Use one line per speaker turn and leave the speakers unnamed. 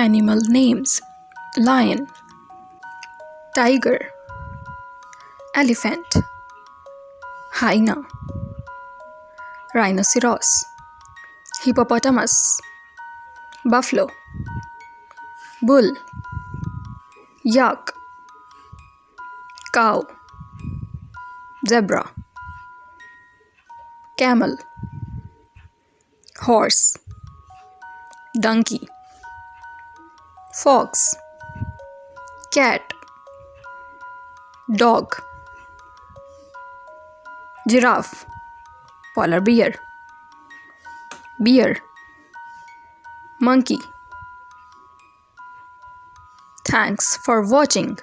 Animal names: lion, tiger, elephant, hyena, rhinoceros, hippopotamus, buffalo, bull, yak, cow, zebra, camel, horse, donkey, fox, cat, dog, giraffe, polar bear, monkey. Thanks for watching.